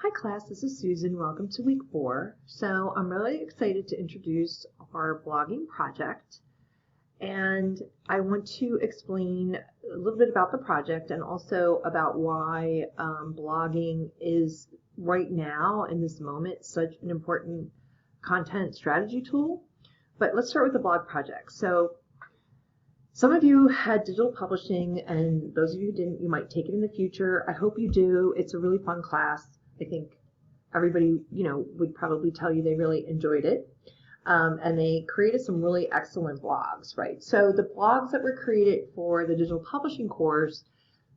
Hi class, this is Susan. Welcome to week 4. So I'm really excited to introduce our blogging project, and I want to explain a little bit about the project and also about why blogging is right now in this moment such an important content strategy tool. But let's start with the blog project. So some of you had digital publishing, and those of you who didn't, you might take it in the future. I hope you do. It's a really fun class. I think everybody, would probably tell you they really enjoyed it. And they created some really excellent blogs, right? So the blogs that were created for the digital publishing course,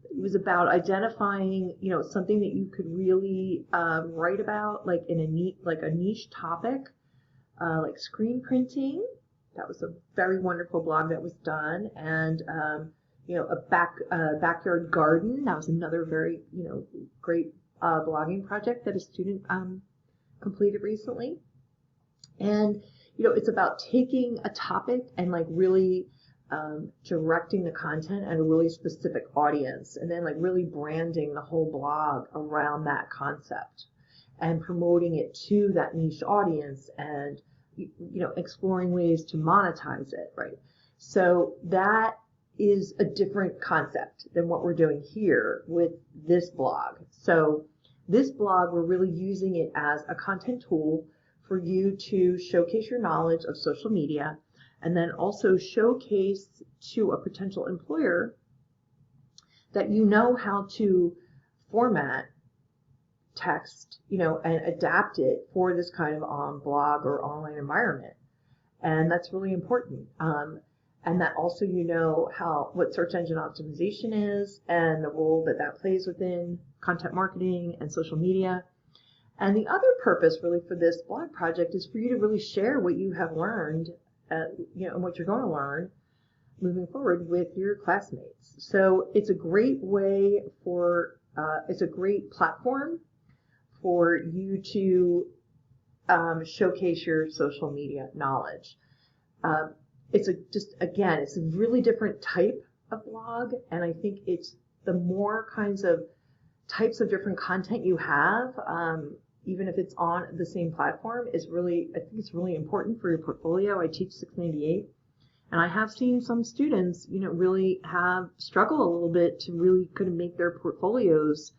it was about identifying, something that you could really write about, like in a niche topic, like screen printing. That was a very wonderful blog that was done, and a backyard garden. That was another very great blogging project that a student completed recently. And it's about taking a topic and like really directing the content at a really specific audience, and then like really branding the whole blog around that concept and promoting it to that niche audience, and exploring ways to monetize it, right? So that is a different concept than what we're doing here with this blog. So this blog, we're really using it as a content tool for you to showcase your knowledge of social media, and then also showcase to a potential employer that you know how to format text, and adapt it for this kind of blog or online environment. And that's really important. And that also what search engine optimization is and the role that that plays within content marketing and social media. And the other purpose really for this blog project is for you to really share what you have learned, and what you're going to learn moving forward with your classmates. So it's a great way it's a great platform for you to showcase your social media knowledge. It's a really different type of blog, and I think it's the more kinds of types of different content you have, even if it's on the same platform, I think it's really important for your portfolio. I teach 698, and I have seen some students, really have struggled a little bit to really kind of make their portfolios,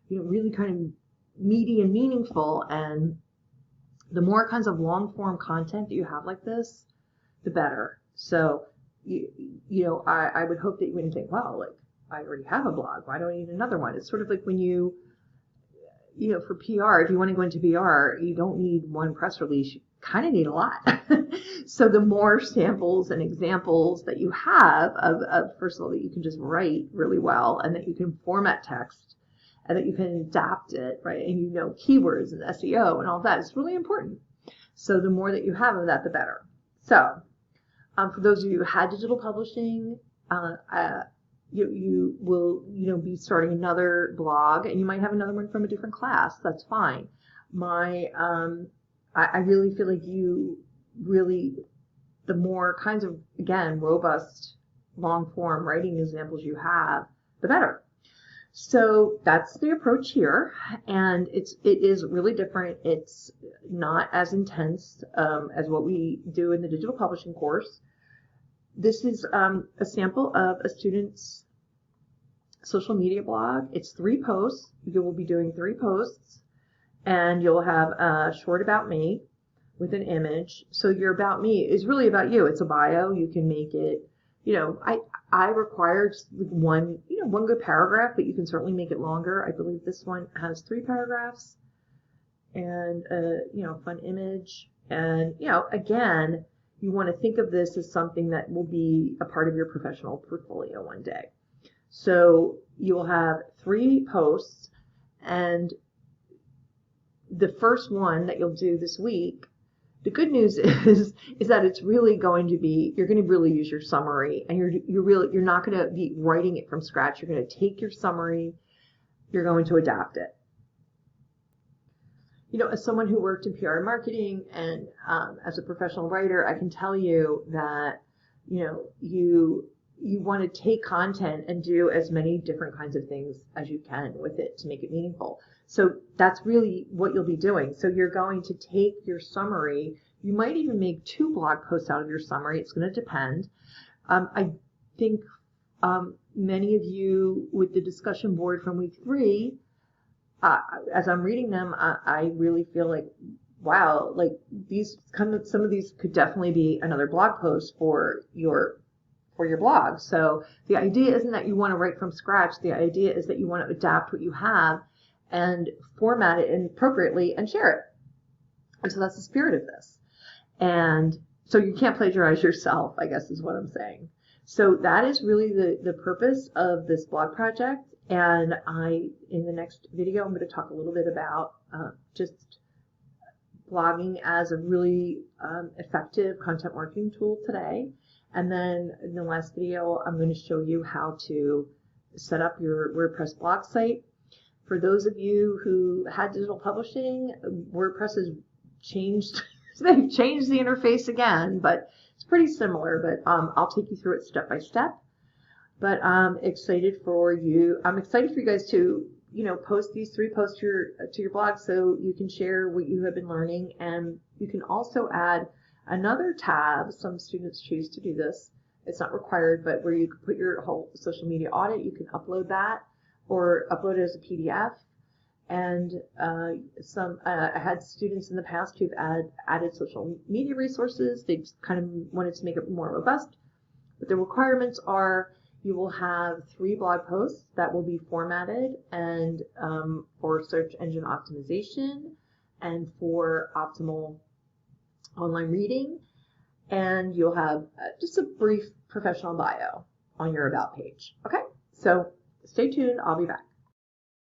really kind of meaty and meaningful. And the more kinds of long form content that you have like this, the better. So, I would hope that you wouldn't think, well, like, I already have a blog, why do I need another one? It's sort of like when for PR, if you want to go into PR, you don't need one press release, you kind of need a lot. So the more samples and examples that you have of, first of all, that you can just write really well, and that you can format text, and that you can adapt it, right? And keywords and SEO and all that is really important. So the more that you have of that, the better. So for those of you who had digital publishing, you will be starting another blog, and you might have another one from a different class. That's fine. I really feel like the more kinds of, again, robust long form writing examples you have, the better. So that's the approach here, and it is really different. It's not as intense as what we do in the digital publishing course. This is a sample of a student's social media blog. It's 3 posts. You will be doing 3 posts, and you'll have a short about me with an image. So your about me is really about you. It's a bio. You can make it, I require just one good paragraph, but you can certainly make it longer. I believe this one has 3 paragraphs and a fun image. And, again, you want to think of this as something that will be a part of your professional portfolio one day. So you will have 3 posts, and the first one that you'll do this week, the good news is that it's really going to be, you're going to really use your summary, and you're not going to be writing it from scratch. You're going to take your summary, you're going to adapt it. As someone who worked in PR and marketing, and as a professional writer, I can tell you that, you want to take content and do as many different kinds of things as you can with it to make it meaningful. So that's really what you'll be doing. So you're going to take your summary. You might even make 2 blog posts out of your summary. It's going to depend. I think many of you with the discussion board from week 3, as I'm reading them, I really feel like, wow, like some of these could definitely be another blog post for your blog. So the idea isn't that you want to write from scratch. The idea is that you want to adapt what you have and format it appropriately and share it. And so that's the spirit of this. And so you can't plagiarize yourself, I guess is what I'm saying. So that is really the purpose of this blog project. And in the next video, I'm going to talk a little bit about just blogging as a really effective content marketing tool today. And then in the last video, I'm going to show you how to set up your WordPress blog site. For those of you who had digital publishing, WordPress has changed. They've changed the interface again, but it's pretty similar. But I'll take you through it step by step. But I'm excited for you. I'm excited for you guys to, post these 3 posts to your blog so you can share what you have been learning, and you can also add another tab. Some students choose to do this. It's not required, but where you can put your whole social media audit, you can upload that or upload it as a PDF. And I had students in the past who've added social media resources. They just kind of wanted to make it more robust. But the requirements are you will have 3 blog posts that will be formatted and for search engine optimization and for optimal online reading, and you'll have just a brief professional bio on your About page. Okay, so stay tuned. I'll be back.